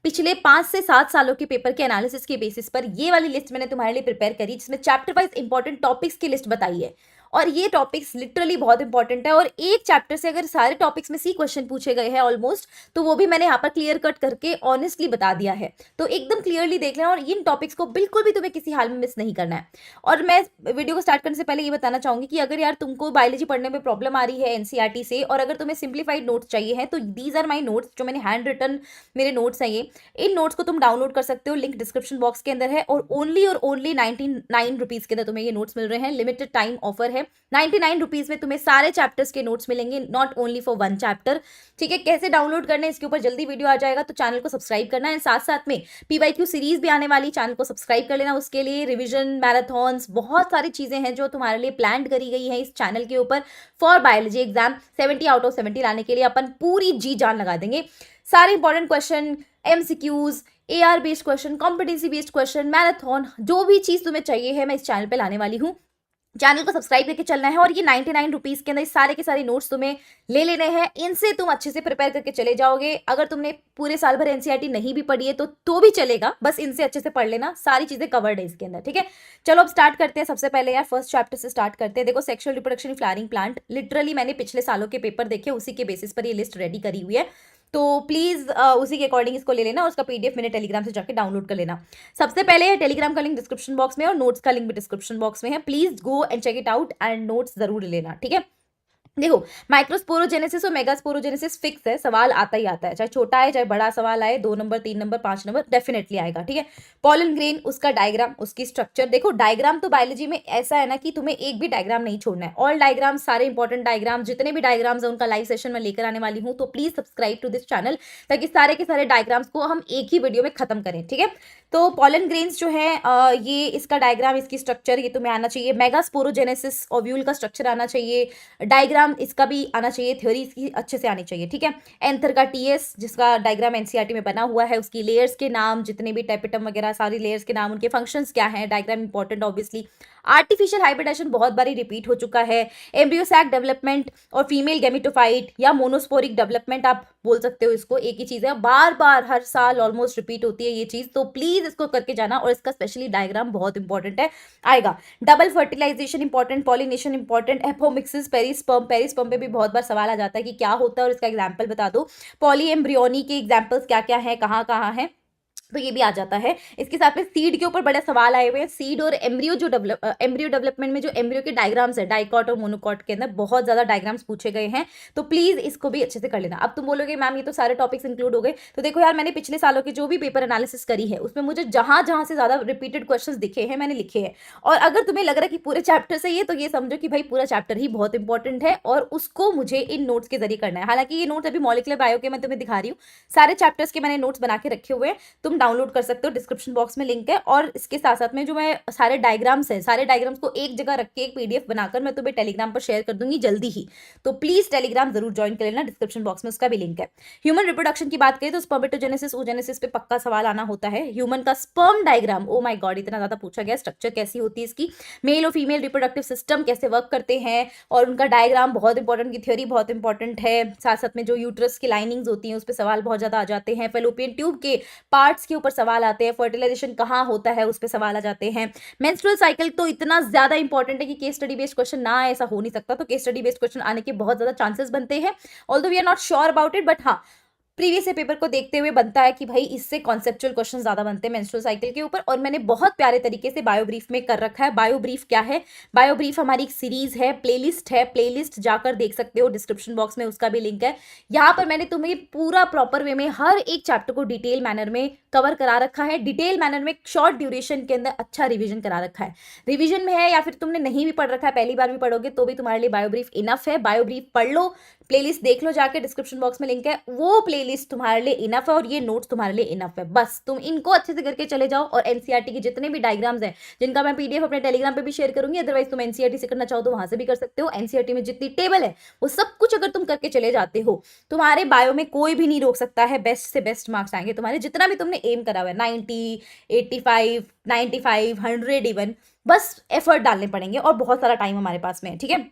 पिछले 5 से 7 सालों के पेपर के एनालिसिस के बेसिस पर ये वाली लिस्ट मैंने तुम्हारे लिए प्रिपेयर करी, जिसमें चैप्टर वाइज इंपॉर्टेंट टॉपिक्स की लिस्ट बताई है। और ये टॉपिक्स लिटरली बहुत इंपॉर्टेंट है, और एक चैप्टर से अगर सारे टॉपिक्स में सी क्वेश्चन पूछे गए हैं ऑलमोस्ट, तो वो भी मैंने यहाँ पर क्लियर कट करके ऑनेस्टली बता दिया है। तो एकदम क्लियरली देख लेना, और इन टॉपिक्स को बिल्कुल भी तुम्हें किसी हाल में मिस नहीं करना है। और मैं वीडियो को स्टार्ट करने से पहले ये बताना चाहूंगी कि अगर यार तुमको बायोलॉजी पढ़ने में प्रॉब्लम आ रही है एनसीईआरटी से, और अगर तुम्हें सिंप्लीफाइड नोट्स चाहिए हैं, तो दीज आर माई नोट्स, जो मैंने हैंड रिटन मेरे नोट्स हैं ये। इन नोट्स को तुम डाउनलोड कर सकते हो, लिंक डिस्क्रिप्शन बॉक्स के अंदर है, और ओनली 99 रुपीज के अंदर तुम्हें ये नोट्स मिल रहे हैं। लिमिटेड टाइम ऑफर है। 99 रुपीज में तुम्हें सारे चैप्टर्स के नोट्स मिलेंगे, not only for one chapter. ठीक है, कैसे डाउनलोड करने इसके ऊपर जल्दी वीडियो आ जाएगा, तो चैनल को सब्सक्राइब करना है। साथ साथ में पीवाईक्यू सीरीज भी आने वाली, चैनल को सब्सक्राइब कर लेना। उसके लिए रिविजन, मैराथॉन्स, बहुत सारी चीजें हैं जो तुम्हारे लिए प्लान करी गई है इस चैनल के ऊपर for biology exam. 70 out of 70 लाने के लिए अपन पूरी जी जान लगा देंगे। सारे important question, MCQs, AR based question, competency based question, marathon, जो भी चीज तुम्हें चाहिए है मैं इस चैनल पे लाने वाली हूँ। चैनल को सब्सक्राइब करके चलना है, और ये 99 रुपीज के अंदर सारे के सारे नोट्स तुम्हें ले लेने हैं। इनसे तुम अच्छे से प्रिपेयर करके चले जाओगे। अगर तुमने पूरे साल भर एनसीईआरटी नहीं भी पढ़ी है तो भी चलेगा, बस इनसे अच्छे से पढ़ लेना, सारी चीजें कवर्ड है इसके अंदर। ठीक है, चलो अब स्टार्ट करते हैं। सबसे पहले यार फर्स्ट चैप्टर से स्टार्ट करते हैं। देखो, sexual reproduction flowering plant, literally मैंने पिछले सालों के पेपर देखे, उसी के बेसिस पर ये लिस्ट रेडी करी हुई है। तो प्लीज उसी के अकॉर्डिंग इसको ले लेना, और उसका पीडीएफ मैंने टेलीग्राम से जाके डाउनलोड कर लेना। सबसे पहले टेलीग्राम का लिंक डिस्क्रिप्शन बॉक्स में, और नोट्स का लिंक भी डिस्क्रिप्शन बॉक्स में है। Please go and check it out, and notes जरूर ले लेना। ठीक है, देखो, माइक्रोस्पोरोजेनेसिस और मेगास्पोरोजेनेसिस फिक्स है, सवाल आता ही आता है, चाहे छोटा है चाहे बड़ा सवाल आए, 2 नंबर 3 नंबर 5 नंबर डेफिनेटली आएगा। ठीक है, पॉलन ग्रेन, उसका डायग्राम, उसकी स्ट्रक्चर। देखो, डायग्राम तो बायोलॉजी में ऐसा है ना कि तुम्हें एक भी डायग्राम नहीं छोड़ना है। ऑल डायग्राम, सारे इंपॉर्टेंट डायग्राम, जितने भी डायग्राम्स है उनका लाइव सेशन में लेकर आने वाली हूँ। तो please subscribe to this channel, ताकि सारे के सारे डायग्राम्स को हम एक ही वीडियो में खत्म करें। ठीक है, तो पॉलन ग्रेन्स जो है ये इसका डायग्राम, इसकी स्ट्रक्चर ये तुम्हें आना चाहिए। मेगास्पोरोजेनेसिस, ओव्यूल का स्ट्रक्चर आना चाहिए, डायग्राम इसका भी आना चाहिए, थ्योरी इसकी अच्छे से आनी चाहिए। ठीक है, एंथर का टीएस, जिसका डायग्राम एनसीईआरटी में बना हुआ है, उसकी लेयर्स के नाम, जितने भी टेपिटम वगैरह सारी लेयर्स के नाम, उनके फंक्शंस क्या हैं, diagram important obviously. Artificial hybridization बहुत बारी रिपीट हो चुका है। एम्ब्रियो सैक डेवलपमेंट और फीमेल गेमिटोफाइट या मोनोस्पोरिक डेवलपमेंट आप बोल सकते हो, इसको एक ही चीज है, बार बार हर साल ऑलमोस्ट रिपीट होती है ये चीज। तो प्लीज इसको करके जाना, और इसका स्पेशली डायग्राम बहुत इंपॉर्टेंट है, आएगा। Double fertilization important, pollination important, apomixis, perisperm पे भी बहुत बार सवाल आ जाता है कि क्या होता है और इसका एग्जाम्पल बता दो। पॉली एम्ब्रियोनी के एग्जाम्पल्स क्या क्या है, कहाँ कहाँ है, तो ये भी आ जाता है। इसके साथ में सीड के ऊपर बड़े सवाल आए हुए हैं। सीड और एम्ब्रियो एम्ब्रियो डेवलपमेंट में जो एम्ब्रियो के डायग्राम्स है, डाइकॉट और मोनोकॉट के अंदर बहुत ज्यादा डायग्राम्स पूछे गए हैं। तो प्लीज इसको भी अच्छे से कर लेना। अब तुम बोलोगे मैम ये तो सारे टॉपिक्स इंक्लूड हो गए, तो देखो यार, मैंने पिछले सालों के जो भी पेपर एनालिसिस करी है उसमें मुझे जहां जहां से ज्यादा रिपीटेड क्वेश्चन दिखे हैं मैंने लिखे हैं। और अगर तुम्हें लग रहा है कि पूरे चैप्टर से ये, तो ये समझो कि भाई पूरा चैप्टर ही बहुत इंपॉर्टेंट है, और उसको मुझे इन नोट्स के जरिए करना है। हालांकि ये नोट्स अभी मॉलिक्यूलर बायो के मैं तुम्हें दिखा रही हूँ, सारे चैप्टर्स के मैंने नोट्स बना के रखे हुए हैं, तुम डाउनलोड कर सकते हो, डिस्क्रिप्शन बॉक्स में लिंक है। और इसके साथ साथ में जो मैं सारे डायग्राम्स हैं, सारे डायग्राम्स को एक जगह रख के एक पीडीएफ बनाकर मैं तुम्हें टेलीग्राम पर शेयर कर दूंगी जल्दी ही। तो प्लीज टेलीग्राम जरूर ज्वाइन कर लेना, डिस्क्रिप्शन बॉक्स में उसका भी लिंक है। ह्यूमन रिप्रोडक्शन की बात करें तो स्पर्मेटोजेनेसिस, ओजेनेसिस पे पक्का सवाल आना होता है। ह्यूमन का sperm diagram, oh my God, इतना ज्यादा पूछा गया। स्ट्रक्चर कैसी होती है इसकी, मेल और फीमेल रिप्रोडक्टिव सिस्टम कैसे वर्क करते हैं, और उनका डायग्राम बहुत इंपॉर्टेंट, उनकी थ्योरी बहुत इंपॉर्टेंट है। साथ साथ में जो यूट्रस की लाइनिंग्स होती हैं उस पर सवाल बहुत ज्यादा आ जाते हैं। फेलोपियन ट्यूब के पार्ट्स के ऊपर सवाल आते हैं। फर्टिलाइजेशन कहाँ होता है उस पर सवाल आ जाते हैं। मेंस्ट्रुअल साइकिल तो इतना ज्यादा इंपॉर्टेंट है कि केस स्टडी बेस्ड क्वेश्चन ना आए ऐसा हो नहीं सकता। तो केस स्टडी बेस्ड क्वेश्चन आने के बहुत ज्यादा चांसेस बनते हैं, although we are not sure about it, but हाँ, प्रीवियस पेपर को देखते हुए बनता है कि भाई इससे कॉन्सेप्चुअल क्वेश्चन ज्यादा बनते हैं मेंस्ट्रुअल साइकिल के ऊपर। और मैंने बहुत प्यारे तरीके से बायो ब्रीफ में कर रखा है। बायो ब्रीफ क्या है, बायो ब्रीफ हमारी एक सीरीज है, प्लेलिस्ट है, प्लेलिस्ट जाकर देख सकते हो, डिस्क्रिप्शन बॉक्स में उसका भी लिंक है। यहाँ पर मैंने तुम्हें पूरा प्रॉपर वे में हर एक चैप्टर को डिटेल मैनर में कवर करा रखा है, डिटेल मैनर में शॉर्ट ड्यूरेशन के अंदर अच्छा रिविजन करा रखा है। रिविजन में है या फिर तुमने नहीं भी पढ़ रखा है, पहली बार भी पढ़ोगे तो भी तुम्हारे लिए बायो ब्रीफ इनफ है। बायो ब्रीफ पढ़ लो, प्लेलिस्ट देख लो जाके, डिस्क्रिप्शन बॉक्स में लिंक है, वो प्लेलिस्ट तुम्हारे लिए इनफ है, और ये नोट्स तुम्हारे लिए इनफ है। बस तुम इनको अच्छे से करके चले जाओ। और एनसीईआरटी के जितने भी डायग्राम्स हैं, जिनका मैं पीडीएफ अपने टेलीग्राम पे भी शेयर करूंगी, अदरवाइज तुम एनसीईआरटी से करना चाहो तो वहां से भी कर सकते हो। एनसीईआरटी में जितनी टेबल है वो सब कुछ अगर तुम करके चले जाते हो, तुम्हारे बायो में कोई भी नहीं रोक सकता है। बेस्ट से बेस्ट मार्क्स आएंगे तुम्हारे, जितना भी तुमने एम करा हुआ है, 90, 85, 95, 100 इवन, बस एफर्ट डालने पड़ेंगे, और बहुत सारा टाइम हमारे पास में है। ठीक है,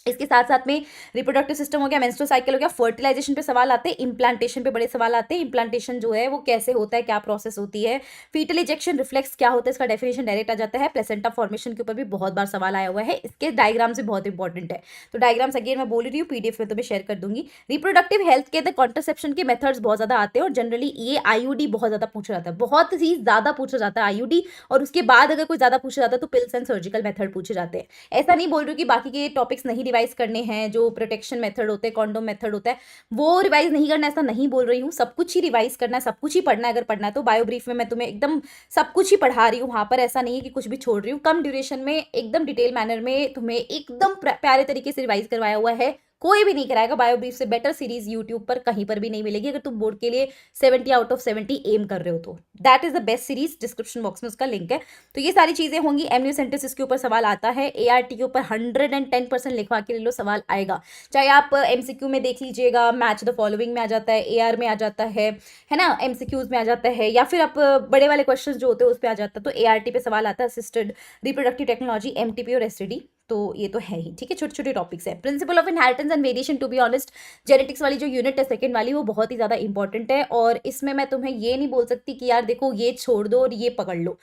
इसके साथ साथ में रिप्रोडक्टिव सिस्टम हो गया, मेंस्ट्रुअल साइकिल हो गया, फर्टिलाइजेशन पे सवाल आते हैं, इम्प्लांटेशन पे बड़े सवाल आते हैं। इम्प्लांटेशन जो है वो कैसे होता है, क्या प्रोसेस होती है, फीटल इजेक्शन रिफ्लेक्स क्या होता है, इसका डेफिनेशन डायरेक्ट आ जाता है। प्लेसेंटा फॉर्मेशन के ऊपर भी बहुत बार सवाल आया हुआ है, इसके डायग्राम से बहुत इंपॉर्टेंट है। तो डायग्राम्स अगेन मैं बोल रही हूँ, पीडीएफ में तुम्हें शेयर कर दूंगी। रिप्रोडक्टिव हेल्थ के अंदर कॉन्ट्रसेप्शन के मेथड्स बहुत ज्यादा आते हैं और जनरली ये आईयूडी बहुत ज्यादा पूछा जाता है, बहुत ही ज्यादा पूछा जाता है आईयूडी। और उसके बाद अगर कोई ज्यादा पूछा जाता है तो पिल्स एंड सर्जिकल मेथड पूछे जाते हैं। ऐसा नहीं बोल रही हूँ कि बाकी के टॉपिक्स नहीं रिवाइज करने हैं, जो प्रोटेक्शन मेथड होते हैं, कॉन्डोम मेथड होता है, वो रिवाइज नहीं करना, ऐसा नहीं बोल रही हूँ। सब कुछ ही रिवाइज करना है, सब कुछ ही पढ़ना है। अगर पढ़ना है तो बायो ब्रीफ में मैं तुम्हें एकदम सब कुछ ही पढ़ा रही हूँ, वहां पर ऐसा नहीं है कि कुछ भी छोड़ रही हूँ। कम ड्यूरेशन में एकदम डिटेल मैनर में तुम्हें एकदम प्यारे तरीके से रिवाइज करवाया हुआ है। कोई भी नहीं कराएगा, बायो ब्रीफ से बेटर सीरीज यूट्यूब पर कहीं पर भी नहीं मिलेगी। अगर तुम बोर्ड के लिए 70 आउट ऑफ 70 एम कर रहे हो तो that is the best series. Description box में उसका लिंक है। तो ये सारी चीजें होंगी। एमनियोसेंटेसिस के ऊपर सवाल आता है, एआरटी के ऊपर 110% लिखवा के ले लो, सवाल आएगा। चाहे आप एमसीक्यू में देख लीजिएगा, मैच द फॉलोइंग में आ जाता है, एआर में आ जाता है ना, एमसीक्यूज में आ जाता है, या फिर आप बड़े वाले क्वेश्चन जो होते हैं उस पर आ जाता है। तो एआरटी पे सवाल आता है, असिस्टेड रिप्रोडक्टिव टेक्नोलॉजी, एमटीपी और एसटीडी। तो ये तो है ही, ठीक है, छोटे छोटे टॉपिक्स है। Principle of inheritance and variation, to be honest genetics वाली जो यूनिट है सेकंड वाली, वो बहुत ही ज्यादा इंपॉर्टेंट है। और इसमें मैं तुम्हें ये नहीं बोल सकती कि यार देखो ये छोड़ दो और ये पकड़ लो।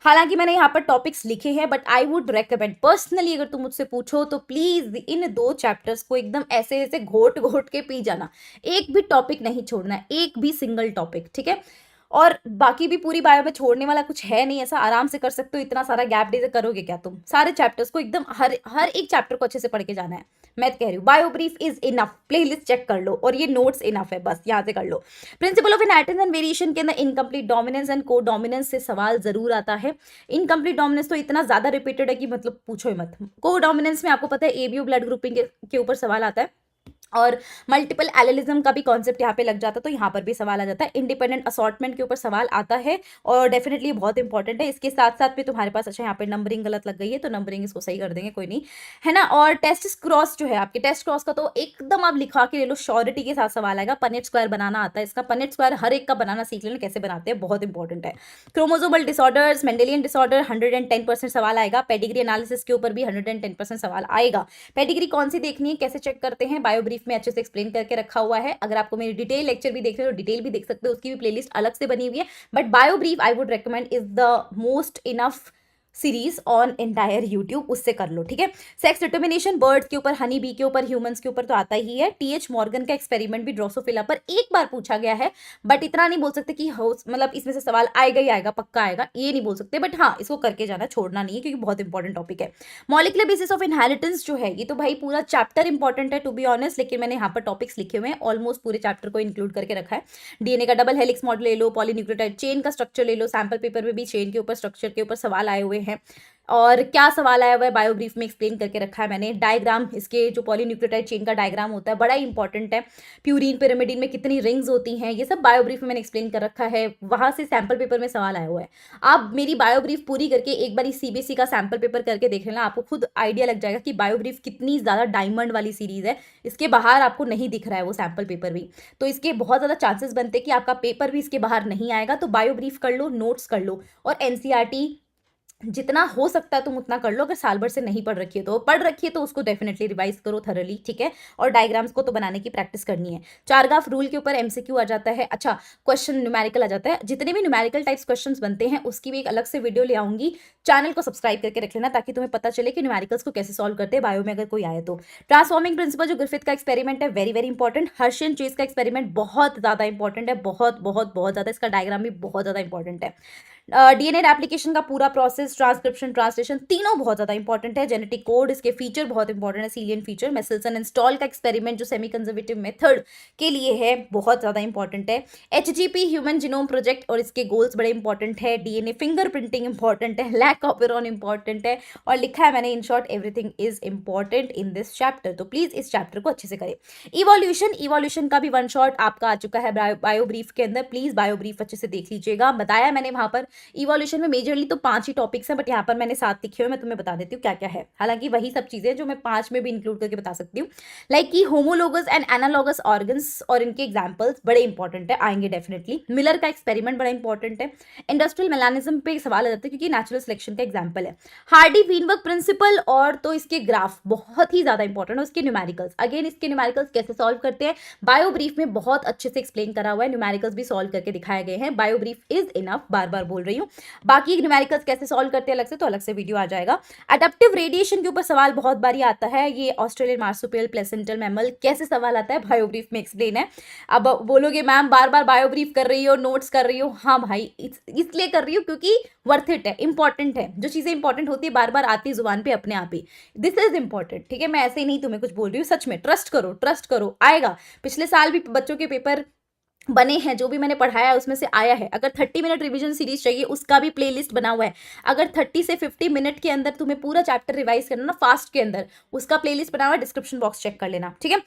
हालांकि मैंने यहाँ पर टॉपिक्स लिखे हैं, but I would recommend personally, अगर तुम मुझसे पूछो तो प्लीज इन 2 चैप्टर्स को एकदम ऐसे ऐसे घोट घोट के पी जाना। एक भी टॉपिक नहीं छोड़ना है, एक भी सिंगल टॉपिक, ठीक है। और बाकी भी पूरी बायो में छोड़ने वाला कुछ है नहीं, ऐसा आराम से कर सकते हो। इतना सारा गैप डे से करोगे क्या तुम? सारे चैप्टर्स को एकदम हर हर एक चैप्टर को अच्छे से पढ़ के जाना है। मैं कह रही हूँ bio brief is enough, playlist check कर लो और ये नोट्स इनफ है, बस यहाँ से कर लो। Principle of inheritance and variation के अंदर incomplete dominance and codominance से सवाल जरूर आता है। इनकम्प्लीट डोमिनेंस तो इतना ज्यादा रिपीटेड है कि मतलब पूछो ही मत। को डोमिनेंस में आपको पता है एबीओ ब्लड ग्रुपिंग के ऊपर सवाल आता है और मल्टीपल एलिलिज्म का भी कॉन्सेप्ट यहाँ पे लग जाता है, तो यहाँ पर भी सवाल आ जाता है। इंडिपेंडेंट असॉर्टमेंट के ऊपर सवाल आता है और डेफिनेटली बहुत इंपॉर्टेंट है। इसके साथ साथ भी तुम्हारे पास, अच्छा यहाँ पे नंबरिंग गलत लग गई है तो नंबरिंग इसको सही कर देंगे, कोई नहीं, है ना। और टेस्ट क्रॉस जो है आपके, टेस्ट क्रॉस का तो एकदम आप लिखा के ले लो, श्योरिटी के साथ सवाल आएगा। पनेट स्क्वायर बनाना आता है, इसका पनेट स्क्वायर हर एक का बनाना सीख लेना, कैसे बनाते हैं, बहुत इंपॉर्टेंट है। क्रोमोसोमल डिसऑर्डर्स, मेंडेलियन डिसऑर्डर, 110% सवाल आएगा। पेडिग्री एनालिसिस के ऊपर भी 110% सवाल आएगा। पेडिग्री कौन सी देखनी है, कैसे चेक करते हैं, बायो ब्रीफ में अच्छे से एक्सप्लेन करके रखा हुआ है। अगर आपको मेरी डिटेल लेक्चर भी देखने हो तो डिटेल भी देख सकते हो, उसकी भी प्लेलिस्ट अलग से बनी हुई है। But bio brief I would recommend is the most enough series on entire YouTube, उससे कर लो, ठीक है। सेक्स डिटर्मिनेशन, बर्ड्स के ऊपर, हनी बी के ऊपर, ह्यूमंस के ऊपर तो आता ही है। टीएच मॉर्गन का एक्सपेरिमेंट भी ड्रोसोफिला पर एक बार पूछा गया है, बट इतना नहीं बोल सकते कि मतलब इसमें से सवाल आएगा ही आएगा, पक्का आएगा, ये नहीं बोल सकते। बट हाँ, इसको करके जाना, छोड़ना नहीं है, क्योंकि बहुत इंपॉर्टेंट टॉपिक है। मॉलिकुलर बेसिस ऑफ इनहेरिटेंस जो है, ये तो भाई पूरा चैप्टर इंपॉर्टेंट है टू बी ऑनेस्ट, लेकिन मैंने यहाँ पर टॉपिक्स लिखे हुए हैं, ऑलमोस्ट पूरे चैप्टर को इंक्लूड करके रखा है। डीएनए का डबल हेलिक्स मॉडल ले लो, पॉलीन्यूक्लियोटाइड चेन का स्ट्रक्चर ले लो, सैंपल पेपर में भी चेन के ऊपर, स्ट्रक्चर के ऊपर सवाल आए हुए हैं। और क्या सवाल आया हुआ है बायो ब्रीफ में एक्सप्लेन करके रखा है मैंने। डायग्राम, इसके जो पॉलीन्यूक्लियोटाइड चेन का डायग्राम होता है बड़ा इंपॉर्टेंट है। प्यूरिन पिरामिडिन में कितनी रिंग्स होती हैं, ये सब बायो ब्रीफ में मैंने एक्सप्लेन कर रखा है, वहां से सैंपल पेपर में सवाल आया हुआ है। आप मेरी बायो ब्रीफ पूरी करके एक बार सीबीएसई का सैंपल पेपर करके देख लेना, आपको खुद आइडिया लग जाएगा कि बायो ब्रीफ कितनी ज्यादा डायमंड वाली सीरीज है। इसके बाहर आपको नहीं दिख रहा है वो सैंपल पेपर भी, तो इसके बहुत ज्यादा चांसेस बनते हैं कि आपका पेपर भी इसके बाहर नहीं आएगा। तो बायो ब्रीफ कर लो, नोट्स कर लो, और एनसीईआरटी जितना हो सकता है तुम उतना कर लो। अगर साल भर से नहीं पढ़ रखी है तो, पढ़ रखी है तो उसको डेफिनेटली रिवाइज करो थरली, ठीक है। और डायग्राम्स को तो बनाने की प्रैक्टिस करनी है। चारगाफ रूल के ऊपर एमसीक्यू आ जाता है, अच्छा क्वेश्चन न्यूमेरिकल आ जाता है। जितने भी न्यूमेरिकल टाइप्स क्वेश्चंस बनते हैं उसकी भी एक अलग से वीडियो ले आऊंगी। चैनल को सब्सक्राइब करके रख लेना ताकि तुम्हें पता चले कि न्यूमेरिकल्स को कैसे सॉल्व करते हैं बायो में अगर कोई आए तो। ट्रांसफॉर्मिंग प्रिंसिपल जो ग्रिफिथ का एक्सपेरिमेंट है, वेरी वेरी इंपॉर्टेंट। हर्शियन चेस का एक्सपेरिमेंट बहुत ज्यादा इंपॉर्टेंट है, बहुत बहुत बहुत ज्यादा। इसका डायग्राम भी बहुत ज्यादा इंपॉर्टेंट है। डीएनए एप्लीकेशन का पूरा प्रोसेस, ट्रांसक्रिप्शन, ट्रांसलेशन, तीनों बहुत ज्यादा इंपॉर्टेंट है। जेनेटिक कोड, इसके फीचर बहुत इंपॉर्टेंट है, सीलियन फीचर। मेसेल्सन इंस्टॉल का एक्सपेरिमेंट जो सेमी कंजर्वेटिव मेथड के लिए है, बहुत ज्यादा इंपॉर्टेंट है। एचजीपी ह्यूमन जीनोम प्रोजेक्ट और इसके गोल्स बड़े इंपॉर्टेंट है। डीएनए फिंगरप्रिंटिंग इंपॉर्टेंट है, लैक ऑपेरॉन इंपॉर्टेंट है, और लिखा है मैंने in short everything is important in this chapter. तो प्लीज इस चैप्टर को अच्छे से करें। इवोल्यूशन का भी वन शॉट आपका आ चुका है बायो ब्रीफ के अंदर, प्लीज बायो ब्रीफ अच्छे से देख लीजिएगा। बताया मैंने वहां पर इवोल्यूशन में मेजरली तो 5 ही टॉपिक टॉपिक्स हैं, बट यहाँ पर मैंने 7 लिखे हुए, मैं तुम्हें बता देती हूँ क्या क्या है। हालांकि वही सब चीज़ें जो मैं 5 में भी इंक्लूड करके बता सकती हूँ, लाइक कि होमोलोगस एंड एनालॉगस ऑर्गन्स और इनके एग्जाम्पल्स बड़े इंपॉर्टेंट है, आएंगे डेफिनेटली। मिलर का एक्सपेरिमेंट बड़ा इंपॉर्टेंट है। इंडस्ट्रियल मेलानिज्म पे एक सवाल आ जाता है क्योंकि नेचुरल सिलेक्शन का एग्जाम्पल है। हार्डी वीनबर्ग प्रिंसिपल और तो इसके ग्राफ बहुत ही ज्यादा इंपॉर्टेंट है। उसके न्यूमेरिकल्स, अगेन इसके न्यूमेरिकल्स कैसे सॉल्व करते हैं बायो ब्रीफ में बहुत अच्छे से एक्सप्लेन करा हुआ है, न्यूमेरिकल्स भी सॉल्व करके दिखाए गए हैं। बायो ब्रीफ इज इनफ, बार बार बोल रही हूँ। बाकी न्यूमेरिकल्स कैसे सॉल्व करते हैं अलग से, तो अलग से वीडियो आ जाएगा। अडेप्टिव रेडिएशन के ऊपर सवाल बहुत बारी आता है, ये ऑस्ट्रेलियन मार्सुपियल प्लेसेंटल मैमल कैसे सवाल आता है, बायो ब्रीफ में एक्सप्लेन है। अब बोलोगे मैम बार बार बायो ब्रीफ कर रही हो, नोट्स कर रही हो, हाँ भाई इसलिए कर रही हूँ क्योंकि वर्थ इट है, इंपॉर्टेंट है। जो चीजें इंपॉर्टेंट होती है बार बार आती है जुबान पे अपने आप ही, दिस इज इंपॉर्टेंट, ठीक है। मैं ऐसे ही नहीं तुम्हें कुछ बोल रही हूँ, सच में ट्रस्ट करो, ट्रस्ट करो, आएगा। पिछले साल भी बच्चों के पेपर बने हैं, जो भी मैंने पढ़ाया उसमें से आया है। अगर 30 मिनट रिवीजन सीरीज चाहिए उसका भी प्लेलिस्ट बना हुआ है। अगर 30 से 50 मिनट के अंदर तुम्हें पूरा चैप्टर रिवाइज करना ना फास्ट के अंदर, उसका प्लेलिस्ट बना हुआ है, डिस्क्रिप्शन बॉक्स चेक कर लेना, ठीक है।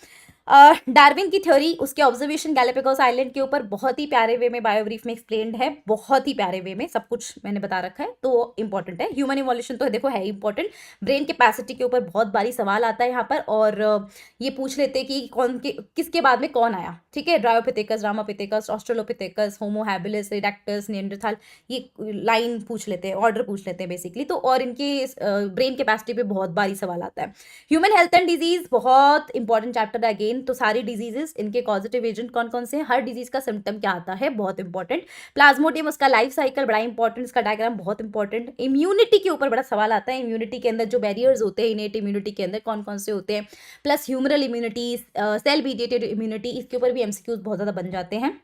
डार्विन की थ्योरी, उसके ऑब्जर्वेशन गैलापागोस आइलैंड के ऊपर बहुत ही प्यारे वे में बायो ब्रीफ में एक्सप्लेन्ड है, बहुत ही प्यारे वे में सब कुछ मैंने बता रखा है, तो इंपॉर्टेंट है। ह्यूमन इवोल्यूशन तो देखो है इंपॉर्टेंट। ब्रेन कैपेसिटी के ऊपर बहुत बारी सवाल आता है यहाँ पर, और ये पूछ लेते हैं कि किसके बाद में कौन आया, ठीक है। Dryopithecus, Ramapithecus, Australopithecus, Homo habilis, erectus, निएंडरथाल, ये लाइन पूछ लेते हैं, ऑर्डर पूछ लेते हैं बेसिकली। तो और इनके ब्रेन कैपेसिटी पे बहुत बारी सवाल आता है। ह्यूमन हेल्थ एंड डिजीज बहुत इंपॉर्टेंट चैप्टर है अगेन। तो सारी डिजीजेस, इनके कॉजेटिव एजेंट कौन कौन से हैं, हर डिजीज का सिम्टम क्या आता है, बहुत इंपॉर्टेंट। प्लाज्मोडियम, उसका लाइफ साइकिल बड़ा इंपॉर्टेंट, इसका डायग्राम बहुत इंपॉर्टेंट। इम्यूनिटी के ऊपर बड़ा सवाल आता है, इम्यूनिटी के अंदर जो बैरियर्स होते हैं इनेट इम्यूनिटी के अंदर कौन कौन से होते हैं, plus humoral immunity, cell mediated immunity, इसके ऊपर भी एमसीक्यूज बहुत ज्यादा बन जाते हैं,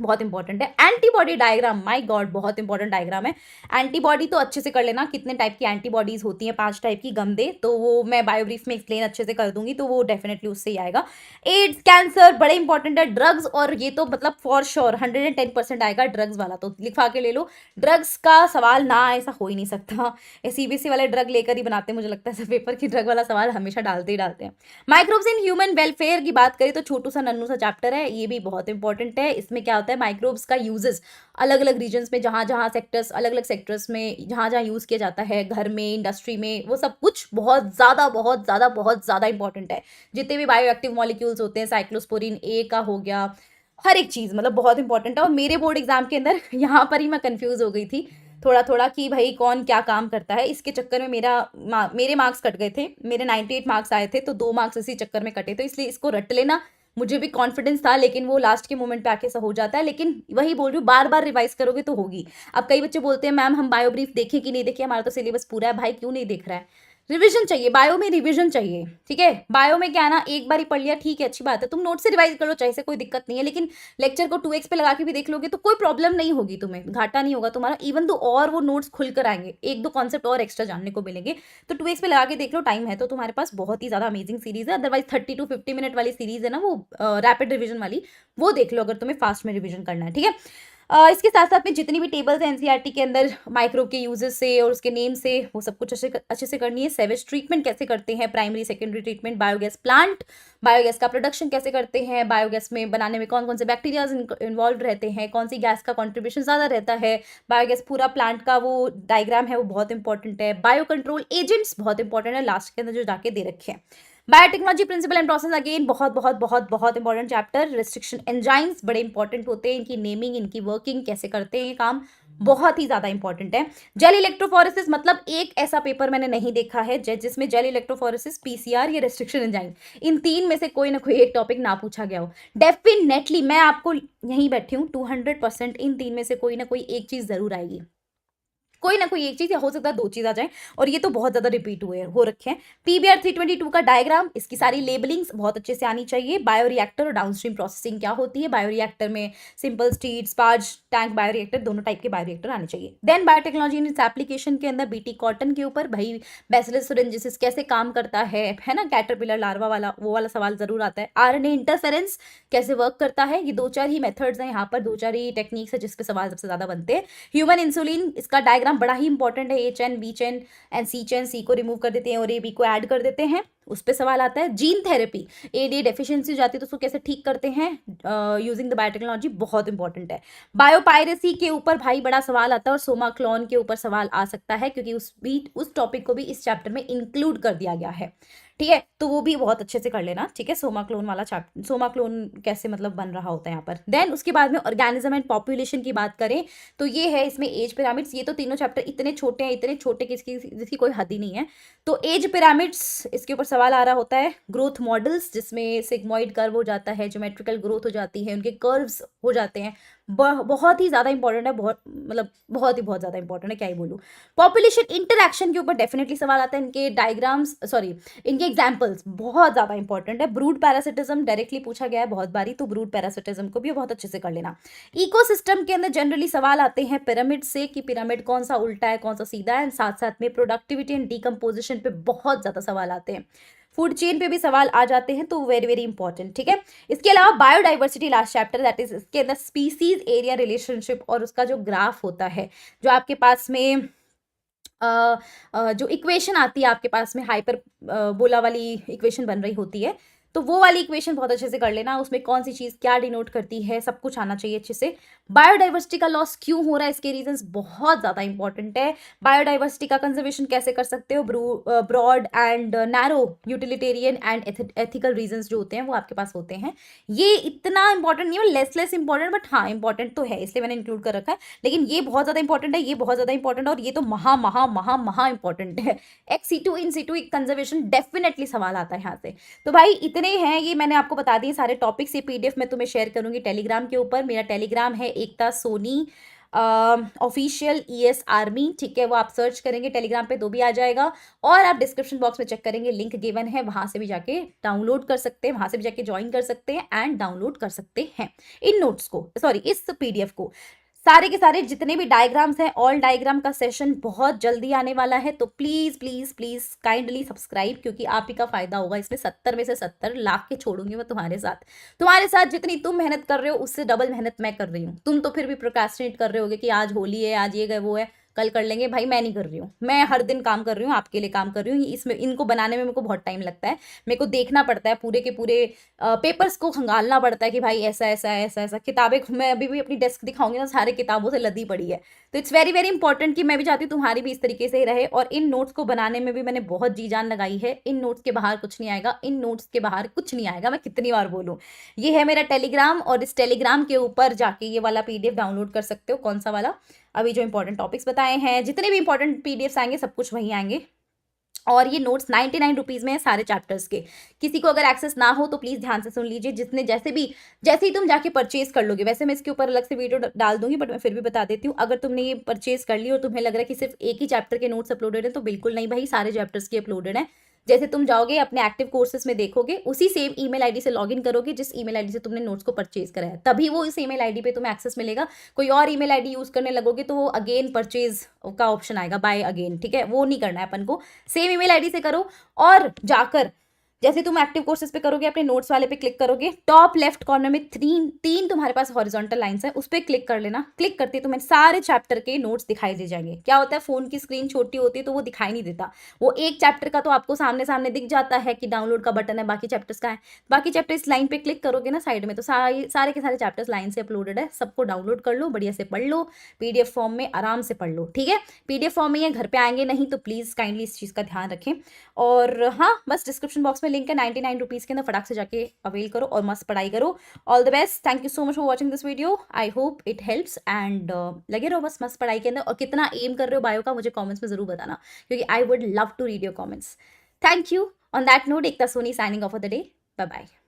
बहुत इंपॉर्टेंट है। एंटीबॉडी डायग्राम, माय गॉड बहुत इंपॉर्टेंट डायग्राम है। एंटीबॉडी तो अच्छे से कर लेना, कितने टाइप की एंटीबॉडीज होती हैं, 5 टाइप की, गम दे, तो वो मैं बायोब्रीफ में एक्सप्लेन अच्छे से कर दूंगी, तो वो डेफिनेटली उससे ही आएगा। एड्स, कैंसर बड़े इंपॉर्टेंट है। ड्रग्स, और ये तो मतलब फॉर श्योर 110% आएगा ड्रग्स वाला, तो लिखवा के ले लो। ड्रग्स का सवाल ना ऐसा हो ही नहीं सकता, सीबीएसई वाले ड्रग लेकर ही बनाते हैं मुझे लगता है सब पेपर की, ड्रग वाला सवाल हमेशा डालते ही डालते हैं। माइक्रोब्स इन ह्यूमन वेलफेयर की बात करें तो छोटू सा नन्नू सा चैप्टर है, ये भी बहुत इंपॉर्टेंट है। इसमें क्या होता है, माइक्रोब्स का यूजेस अलग अलग रीजन्स में, जहाँ जहाँ सेक्टर्स, अलग अलग सेक्टर्स में जहाँ जहाँ यूज किया जाता है, घर में, इंडस्ट्री में, वो सब कुछ बहुत ज़्यादा बहुत ज़्यादा बहुत ज़्यादा इंपॉर्टेंट है। जितने भी बायो एक्टिव मॉलिक्यूल्स होते हैं, साइक्लोस्पोरिन ए का हो गया, हर एक चीज़ मतलब बहुत इंपॉर्टेंट है। और मेरे बोर्ड एग्जाम के अंदर यहाँ पर ही मैं कंफ्यूज हो गई थी थोड़ा थोड़ा कि भाई कौन क्या काम करता है, इसके चक्कर में मेरे मार्क्स कट गए थे। मेरे 98 मार्क्स आए थे, तो 2 मार्क्स इसी चक्कर में कटे, तो इसलिए इसको रट लेना। मुझे भी कॉन्फिडेंस था, लेकिन वो लास्ट के मोमेंट पे आके ऐसा हो जाता है। लेकिन वही बोल रही हूँ, बार बार रिवाइज करोगे तो होगी। अब कई बच्चे बोलते हैं मैम हम बायो ब्रीफ देखें कि नहीं देखें, हमारा तो सिलेबस पूरा है। भाई क्यों नहीं देख रहा है, रिवीजन चाहिए, बायो में रिवीजन चाहिए, ठीक है। बायो में क्या है ना, एक बार ही पढ़ लिया ठीक है, अच्छी बात है, तुम नोट से रिवाइज कर लो चाहे से, कोई दिक्कत नहीं है। लेकिन लेक्चर को 2x पे लगा के भी देख लोगे तो कोई प्रॉब्लम नहीं होगी, तुम्हें घाटा नहीं होगा तुम्हारा, इवन तो और वो नोट्स खुल कर आएंगे, 1-2 कॉन्सेप्ट और एक्स्ट्रा जानने को मिलेंगे। तो 2x पे लगा के देख लो, टाइम है तो तुम्हारे पास, बहुत ही ज्यादा अमेजिंग सीरीज है। अदरवाइज 30 to 50 मिनट वाली सीरीज है ना, वो रैपिड रिविजन वाली, वो देख लो अगर तुम्हें फास्ट में रिविजन करना है, ठीक है। इसके साथ साथ में जितनी भी टेबल्स हैं एनसीईआरटी के अंदर माइक्रोब के यूजेस से और उसके नेम से, वो सब कुछ अच्छे से करनी है। सेवेज ट्रीटमेंट कैसे करते हैं, primary secondary treatment, biogas plant, biogas का प्रोडक्शन कैसे करते हैं, बायोगैस में बनाने में कौन कौन से बैक्टीरियाज इन्वॉल्व रहते हैं, कौन सी गैस का कॉन्ट्रीब्यूशन ज़्यादा रहता है, बायोगैस पूरा प्लांट का वो डायग्राम है वो बहुत इंपॉर्टेंट है। बायो कंट्रोल एजेंट्स बहुत इंपॉर्टेंट है, लास्ट के अंदर जो जाके दे रखे हैं। Biotechnology principle and process, again बहुत बहुत बहुत बहुत इंपॉर्टेंट चैप्टर। रिस्ट्रिक्शन एंजाइम्स बड़े इंपॉर्टेंट होते हैं, इनकी नेमिंग, इनकी वर्किंग, कैसे करते हैं ये काम, बहुत ही ज्यादा इंपॉर्टेंट है। जेल इलेक्ट्रोफोरेसिस, मतलब एक ऐसा पेपर मैंने नहीं देखा है जिसमें जेल इलेक्ट्रोफोरेसिस, पीसीआर या रिस्ट्रिक्शन एंजाइम, इन 3 में से कोई ना कोई एक टॉपिक ना पूछा गया हो। डेफिनेटली मैं आपको यहीं बैठी हूँ, 200% इन 3 में से कोई ना कोई एक चीज जरूर आएगी, कोई ना कोई एक चीज, या हो सकता है 2 चीज आ जाए, और ये तो बहुत ज्यादा रिपीट हो रखे हैं। पीबीआर 322 का डायग्राम, इसकी सारी लेबलिंग्स बहुत अच्छे से आनी चाहिए। बायोरिएक्टर और डाउनस्ट्रीम प्रोसेसिंग क्या होती है, बायोरिएक्टर में simple stirred, sparge tank bioreactor, दोनों टाइप के बायोरिएक्टर आने चाहिए। Then biotechnology in its application के अंदर बीटी कॉटन के ऊपर भाई बैसिलस thuringiensis कैसे काम करता है ना, कैटरपिलर लार्वा वाला, वो वाला सवाल जरूर आता है। आरएनए इंटरफेरेंस कैसे वर्क करता है, ये 2-4 ही मेथड्स हैं यहाँ पर, 2-4 ही टेक्निक्स है जिस पे सवाल सबसे ज्यादा बनते हैं। ह्यूमन इंसुलिन, इसका डायग्राम बड़ा ही इंपॉर्टेंट है, A chain, B chain and C chain, C को रिमूव कर देते हैं और ए बी को ऐड कर देते हैं। उस पे सवाल आता है। जीन थेरेपी, एडी डेफिशिएंसी हो जाती है तो उसको कैसे ठीक करते हैं यूजिंग द बायोटेक्नोलॉजी, बहुत इंपॉर्टेंट है। बायोपायरेसी के ऊपर भाई बड़ा सवाल आता है और सोमाक्लोन के ऊपर सवाल आ सकता है क्योंकि उस टॉपिक को भी इस चैप्टर में इंक्लूड कर दिया गया है, ठीक है, तो वो भी बहुत अच्छे से कर लेना, ठीक है। सोमाक्लोन वाला चैप्टर, सोमाक्लोन कैसे मतलब बन रहा होता है यहाँ पर। देन उसके बाद में ऑर्गेनिज्म एंड पॉपुलेशन की बात करें तो ये है इसमें एज पिरामिड्स। ये तो तीनों चैप्टर इतने छोटे हैं, इतने छोटे कि जिसकी कोई हद ही नहीं है। तो एज पिरामिड्स, इसके ऊपर सवाल आ रहा होता है। ग्रोथ मॉडल्स, जिसमें सिग्मॉइड कर्व हो जाता है, ज्योमेट्रिकल ग्रोथ हो जाती है, उनके कर्व्स हो जाते हैं, बहुत ही ज़्यादा इंपॉर्टेंट है, बहुत मतलब बहुत ही बहुत ज़्यादा इंपॉर्टेंट है, क्या ही बोलूँ। पॉपुलेशन इंटरैक्शन के ऊपर डेफिनेटली सवाल आता है। इनके डायग्राम्स, सॉरी इनके एग्जाम्पल्स बहुत ज़्यादा इंपॉर्टेंट है। ब्रूड पैरासिटिज्म डायरेक्टली पूछा गया है बहुत बारी, तो ब्रूड पैरासिटिज्म को भी बहुत अच्छे से कर लेना। इकोसिस्टम के अंदर जनरली सवाल आते हैं पिरामिड से कि पिरामिड कौन सा उल्टा है कौन सा सीधा है, साथ साथ में प्रोडक्टिविटी एंड डीकम्पोजिशन पे बहुत ज़्यादा सवाल आते हैं। फूड चेन पे भी सवाल आ जाते हैं, तो वेरी वेरी इंपॉर्टेंट, ठीक है। इसके अलावा biodiversity last chapter, that is इसके अंदर स्पीसीज एरिया रिलेशनशिप और उसका जो ग्राफ होता है, जो आपके पास में जो इक्वेशन आती है आपके पास में, हाइपर बोला वाली इक्वेशन बन रही होती है, तो वो वाली इक्वेशन बहुत अच्छे से कर लेना। उसमें कौन सी चीज़ क्या डिनोट करती है, सब कुछ आना चाहिए अच्छे से। बायोडाइवर्सिटी का लॉस क्यों हो रहा है, इसके रीजंस बहुत ज़्यादा इंपॉर्टेंट है। बायोडाइवर्सिटी का कंजर्वेशन कैसे कर सकते हो, broad and narrow utilitarian and ethical reasons जो होते हैं वो आपके पास होते हैं। ये इतना इंपॉर्टेंट नहीं है, लेस इंपॉर्टेंट, बट हाँ इंपॉर्टेंट तो है, इसलिए मैंने इंक्लूड कर रखा है। लेकिन ये बहुत ज़्यादा इंपॉर्टेंट है, ये बहुत ज़्यादा इंपॉर्टेंट है, और ये तो महा इंपॉर्टेंट है। Ex situ in situ conservation definitely सवाल आता है यहाँ से। तो भाई इतने हैं, ये मैंने आपको बता दिए सारे टॉपिक्स। ये पीडीएफ मैं तुम्हें शेयर करूंगी टेलीग्राम के ऊपर। मेरा टेलीग्राम है एकता सोनी ऑफिशियल ES आर्मी, ठीक है, वो आप सर्च करेंगे टेलीग्राम पे तो भी आ जाएगा, और आप डिस्क्रिप्शन बॉक्स में चेक करेंगे, लिंक गिवन है, वहां से भी जाके डाउनलोड कर सकते हैं, वहां से भी जाके ज्वाइन कर सकते हैं एंड डाउनलोड कर सकते हैं इन नोट्स को, सॉरी इस पीडीएफ को। सारे के सारे जितने भी डायग्राम्स हैं, ऑल डायग्राम का सेशन बहुत जल्दी आने वाला है, तो please please please kindly subscribe, क्योंकि आप ही का फायदा होगा इसमें। 70 में से 70 लाख के छोड़ूंगी मैं तुम्हारे साथ जितनी तुम मेहनत कर रहे हो उससे डबल मेहनत मैं कर रही हूँ। तुम तो फिर भी प्रोक्रेस्टिनेट कर रहे होगे कि आज होली है, आज ये गए वो है, कल कर लेंगे। भाई मैं नहीं कर रही हूँ, मैं हर दिन काम कर रही हूँ, आपके लिए काम कर रही हूँ। इसमें इनको बनाने में मेरे को बहुत टाइम लगता है, मेरे को देखना पड़ता है पूरे के पूरे पेपर्स को, खंगालना पड़ता है कि भाई ऐसा ऐसा ऐसा ऐसा। किताबें मैं अभी भी अपनी डेस्क दिखाऊंगी ना, सारे किताबों से लदी पड़ी है। तो इट्स वेरी वेरी इंपॉर्टेंट कि मैं भी चाहती हूँ तुम्हारी भी इस तरीके से ही रहे। और इन नोट्स को बनाने में भी मैंने बहुत जी जान लगाई है। इन नोट्स के बाहर कुछ नहीं आएगा, इन नोट्स के बाहर कुछ नहीं आएगा, मैं कितनी बार बोलूँ। ये है मेरा टेलीग्राम, और इस टेलीग्राम के ऊपर जाके ये वाला पीडीएफ डाउनलोड कर सकते हो। कौन सा वाला, अभी जो इंपॉर्टेंट टॉपिक्स बताए हैं, जितने भी इंपॉर्टेंट पीडीएफ्स आएंगे सब कुछ वहीं आएंगे। और ये नोट्स 99 रुपीज़ में है सारे चैप्टर्स के। किसी को अगर एक्सेस ना हो तो प्लीज़ ध्यान से सुन लीजिए। जिसने जैसे ही तुम जाके परचेज कर लोगे, वैसे मैं इसके ऊपर अलग से वीडियो डाल दूंगी, बट मैं फिर भी बता देती हूँ। अगर तुमने ये परचेज कर ली और तुम्हें लग रहा है कि सिर्फ एक ही चैप्टर के नोट्स अपलोडेड है, तो बिल्कुल नहीं भाई, सारे चैप्टर्स के अपलोडेड है। जैसे तुम जाओगे अपने एक्टिव कोर्सेज में देखोगे, उसी सेम ईमेल आईडी से लॉगिन करोगे जिस ईमेल आईडी से तुमने नोट्स को परचेज करा है, तभी वो इस ईमेल आईडी पे तुम्हें एक्सेस मिलेगा। कोई और ईमेल आईडी यूज करने लगोगे तो वो अगेन परचेज का ऑप्शन आएगा, बाय अगेन, ठीक है, वो नहीं करना है अपन को। सेम ईमेल आईडी से करो, और जाकर जैसे तुम एक्टिव कोर्सेज पे करोगे, अपने नोट्स वाले पे क्लिक करोगे, टॉप लेफ्ट कॉर्नर में तीन तुम्हारे पास हॉरिजॉन्टल लाइंस है, उस पर क्लिक कर लेना। क्लिक करते तुम्हें सारे चैप्टर के नोट्स दिखाई दे जाएंगे। क्या होता है, फोन की स्क्रीन छोटी होती है तो वो दिखाई नहीं देता, वो एक चैप्टर का तो आपको सामने सामने दिख जाता है कि डाउनलोड का बटन है, बाकी चैप्टर्स का है। बाकी चैप्टर इस लाइन पे क्लिक करोगे ना साइड में, तो सारे के सारे चैप्टर्स लाइन से अपलोडेड है। सबको डाउनलोड कर लो, बढ़िया से पढ़ लो, पीडीएफ फॉर्म में आराम से पढ़ लो, ठीक है। पीडीएफ फॉर्म में ये घर पे आएंगे नहीं, तो प्लीज काइंडली इस चीज का ध्यान रखें। और हाँ, बस डिस्क्रिप्शन बॉक्स में लिंक है, 99 रुपीज़ के अंदर फटाक से जाके अवेल करो और मस्त पढ़ाई करो। All the best, thank you so much for watching this video, I hope it helps and लगे रहो बस मस्त पढ़ाई के अंदर। और कितना एम कर रहे हो बायो का मुझे कॉमेंट्स में जरूर बताना, क्योंकि I would love to read your comments. Thank you. On that note, Ekta Soni signing off for the day, bye bye.